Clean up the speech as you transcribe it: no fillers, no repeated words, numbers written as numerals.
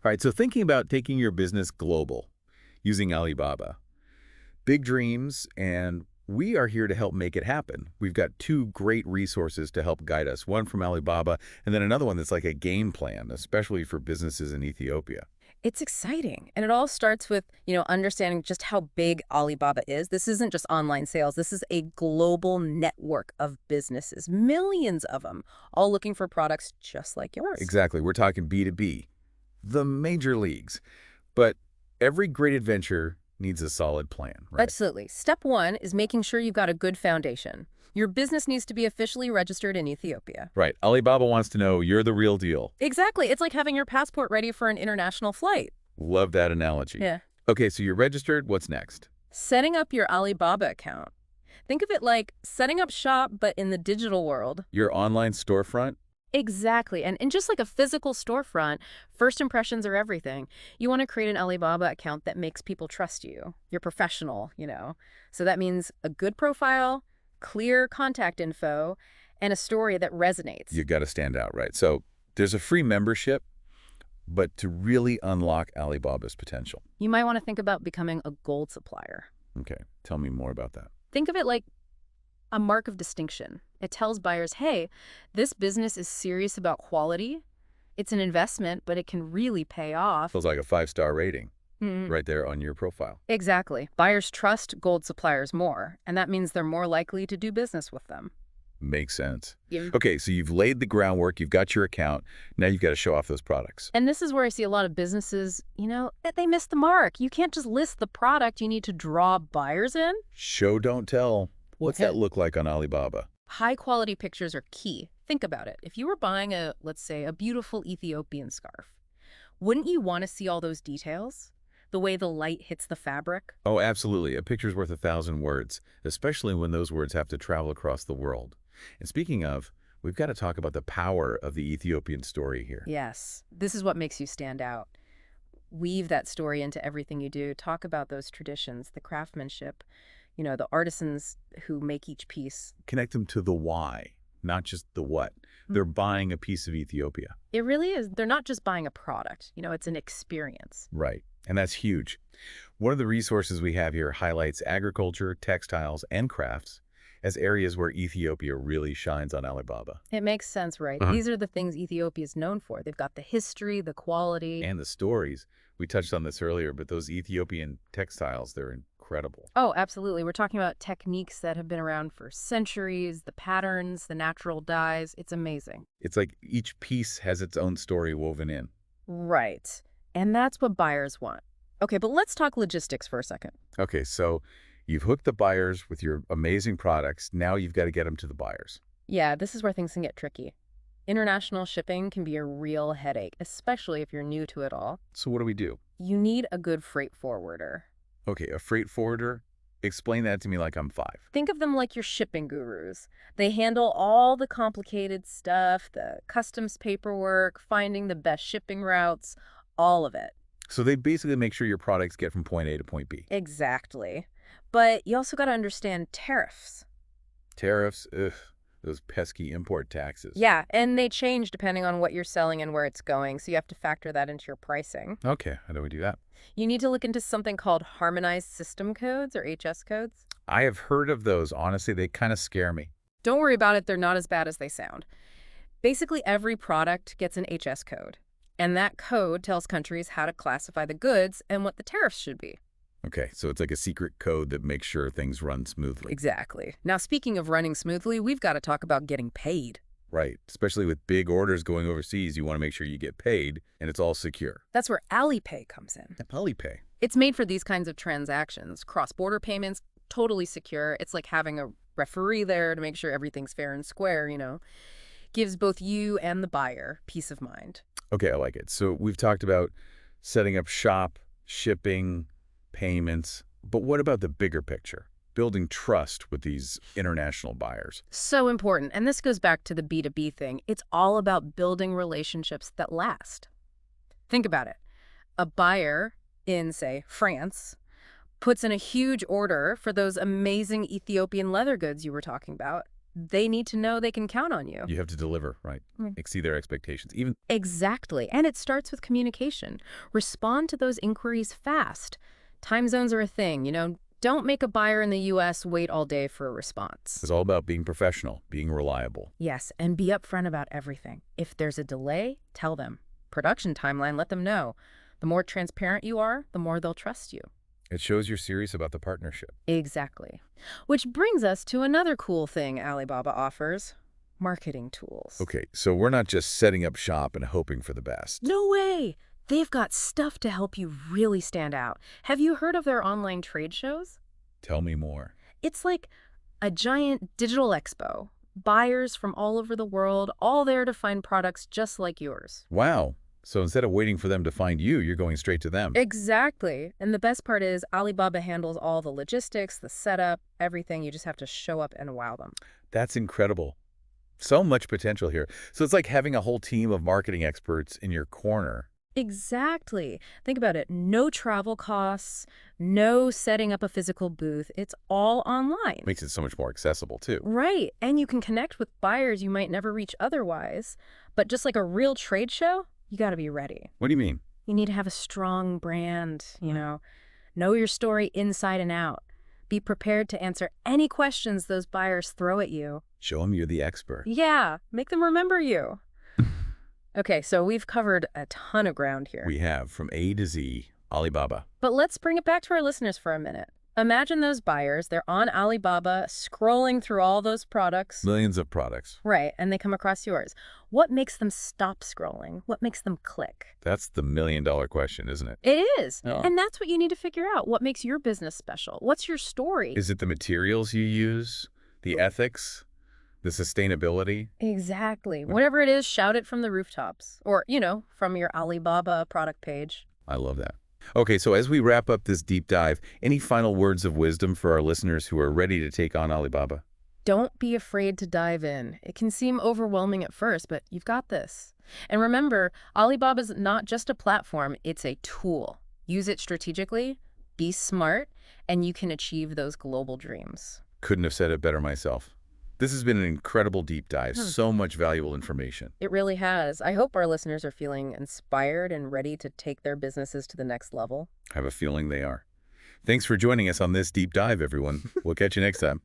All right, so thinking about taking your business global using Alibaba, big dreams, and we are here to help make it happen. We've got two great resources to help guide us, one from Alibaba and then another one that's like a game plan, especially for businesses in Ethiopia. It's exciting. And it all starts with, understanding just how big Alibaba is. This isn't just online sales. This is a global network of businesses, millions of them, all looking for products just like yours. Exactly, we're talking B2B, the major leagues. But every great adventure needs a solid plan, right? Absolutely. Step one is making sure you've got a good foundation. Your business needs to be officially registered in Ethiopia. Right, Alibaba wants to know you're the real deal. Exactly. It's like having your passport ready for an international flight. Love that analogy. Yeah. Okay, so you're registered, what's next? Setting up your Alibaba account. Think of it like setting up shop, but in the digital world. Your online storefront? Exactly. And just like a physical storefront, first impressions are everything. You want to create an Alibaba account that makes people trust you. You're professional. So that means a good profile, clear contact info, and a story that resonates. You got to stand out, right? So there's a free membership, but to really unlock Alibaba's potential. You might want to think about becoming a gold supplier. Okay, tell me more about that. Think of it like a mark of distinction. It tells buyers, hey, this business is serious about quality. It's an investment, but it can really pay off. Feels like a 5-star rating Mm, right there on your profile. exactly. Buyers trust gold suppliers more, and that means they're more likely to do business with them. Makes sense. Yeah. Okay, so you've laid the groundwork, you've got your account, now you've got to show off those products. And this is where I see a lot of businesses, that they miss the mark. You can't just list the product. You need to draw buyers in. Show, don't tell. What's Okay. that look like on Alibaba? High quality pictures are key. Think about it. If you were buying let's say, a beautiful Ethiopian scarf, wouldn't you want to see all those details? The way the light hits the fabric? Oh, absolutely. A picture's worth 1,000 words, especially when those words have to travel across the world. And speaking of, we've got to talk about the power of the Ethiopian story here. Yes. This is what makes you stand out. Weave that story into everything you do. Talk about those traditions, the craftsmanship, the artisans who make each piece. Connect them to the why, not just the what. They're buying a piece of Ethiopia. It really is. They're not just buying a product. It's an experience. Right, and that's huge. One of the resources we have here highlights agriculture, textiles, and crafts as areas where Ethiopia really shines on Alibaba. It makes sense, right? Uh-huh. These are the things Ethiopia is known for. They've got the history, the quality. And the stories. We touched on this earlier, but those Ethiopian textiles, they're incredible. Oh, absolutely. We're talking about techniques that have been around for centuries, the patterns, the natural dyes. It's amazing. It's like each piece has its own story woven in. Right. And that's what buyers want. Okay, but let's talk logistics for a second. Okay, so you've hooked the buyers with your amazing products. Now you've got to get them to the buyers. Yeah, this is where things can get tricky. International shipping can be a real headache, especially if you're new to it all. So what do we do? You need a good freight forwarder. Okay, a freight forwarder? Explain that to me like I'm 5. Think of them like your shipping gurus. They handle all the complicated stuff, the customs paperwork, finding the best shipping routes, all of it. So they basically make sure your products get from point A to point B. Exactly. But you also got to understand tariffs. Tariffs, ugh, those pesky import taxes. Yeah, and they change depending on what you're selling and where it's going, so you have to factor that into your pricing. Okay, how do we do that? You need to look into something called Harmonized System Codes, or HS codes. I have heard of those. Honestly, they kind of scare me. Don't worry about it, they're not as bad as they sound. Basically, every product gets an HS code, and that code tells countries how to classify the goods and what the tariffs should be. Okay, so it's like a secret code that makes sure things run smoothly. Exactly. Now, speaking of running smoothly, we've got to talk about getting paid. Right, especially with big orders going overseas, you want to make sure you get paid and it's all secure. That's where Alipay comes in. Alipay. It's made for these kinds of transactions. Cross-border payments, totally secure. It's like having a referee there to make sure everything's fair and square. Gives both you and the buyer peace of mind. Okay, I like it. So we've talked about setting up shop, shipping, payments, but what about the bigger picture? Building trust with these international buyers. So important. And this goes back to the B2B thing. It's all about building relationships that last. Think about it. A buyer in, say, France, puts in a huge order for those amazing Ethiopian leather goods you were talking about. they need to know they can count on you. You have to deliver, right? Mm. Exceed their expectations. Even Exactly. And it starts with communication. Respond to those inquiries fast. Time zones are a thing, Don't make a buyer in the U.S. wait all day for a response. it's all about being professional, being reliable. Yes, and be upfront about everything. If there's a delay, tell them. Production timeline, let them know. The more transparent you are, the more they'll trust you. It shows you're serious about the partnership. Exactly. Which brings us to another cool thing Alibaba offers: marketing tools. Okay, so we're not just setting up shop and hoping for the best. No way! They've got stuff to help you really stand out. Have you heard of their online trade shows? Tell me more. It's like a giant digital expo. Buyers from all over the world, all there to find products just like yours. Wow. So instead of waiting for them to find you, you're going straight to them. Exactly. And the best part is Alibaba handles all the logistics, the setup, everything. You just have to show up and wow them. That's incredible. So much potential here. So it's like having a whole team of marketing experts in your corner. Exactly. Think about it. No travel costs, no setting up a physical booth. It's all online. Makes it so much more accessible, too. Right. And you can connect with buyers you might never reach otherwise. But just like a real trade show, you got to be ready. What do you mean? You need to have a strong brand, Know your story inside and out. Be prepared to answer any questions those buyers throw at you. Show them you're the expert. Yeah, make them remember you. Okay, so we've covered a ton of ground here. We have, from A to Z, Alibaba. But let's bring it back to our listeners for a minute. Imagine those buyers, they're on Alibaba, scrolling through all those products. Millions of products. Right, and they come across yours. What makes them stop scrolling? What makes them click? That's the million-dollar question, isn't it? It is. Oh. And that's what you need to figure out. What makes your business special? What's your story? Is it the materials you use? The ethics? The sustainability? Exactly. Whatever it is, shout it from the rooftops. Or, from your Alibaba product page. I love that. Okay, so as we wrap up this deep dive, any final words of wisdom for our listeners who are ready to take on Alibaba? Don't be afraid to dive in. It can seem overwhelming at first, but you've got this. And remember, Alibaba's not just a platform, it's a tool. Use it strategically, be smart, and you can achieve those global dreams. Couldn't have said it better myself. This has been an incredible deep dive, so much valuable information. It really has. I hope our listeners are feeling inspired and ready to take their businesses to the next level. I have a feeling they are. Thanks for joining us on this deep dive, everyone. We'll catch you next time.